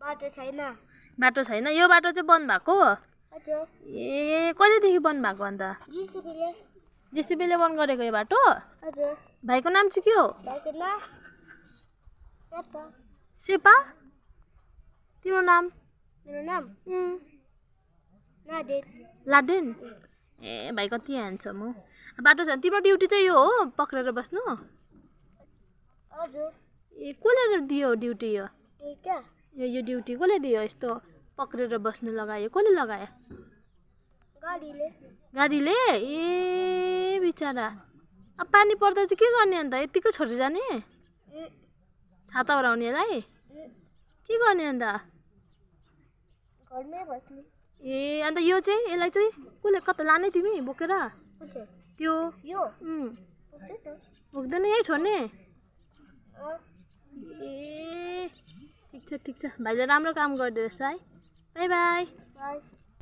बाटो छैन। बाटो छैन। यो बाटो चाहिँ बन्द भएको हो? हजुर। ए कहिलेदेखि बन्द भएको अन्त? जेसिबीले बन्द गरेको यो बाटो? हजुर। भाइको नाम चाहिँ के हो? भाइको नाम सेपा। तिम्रो नाम? मेरो नाम लादेन। लादेन। ए भाइ कति ह्यान्डसम हो। बाटो छ। तिम्रो ड्युटी चाहिँ यो हो पक्रेर बस्नु? हजुर। ए कसले दियो ड्युटी यो? दुईटा। यो ड्युटी कसले दियो यस्तो पक्रेर बस्नु लगायो? कसले लगायो? गाडीले? ए बिचरा। अब पानी पर्दा चाहिँ के गर्ने अन्त? यतिकै छोडेर जाने? छाता ओराउनेलाई? के गर्ने अन्त? घरमै बस्ने। ए अन्त यो चाहिँ यसलाई चाहिँ कसले कता लाने तिमी बोकेर? त्यो बोक्दैन यही छोड्ने? ए ठिक छ भाइले राम्रो काम गरिदिएछ है। By by.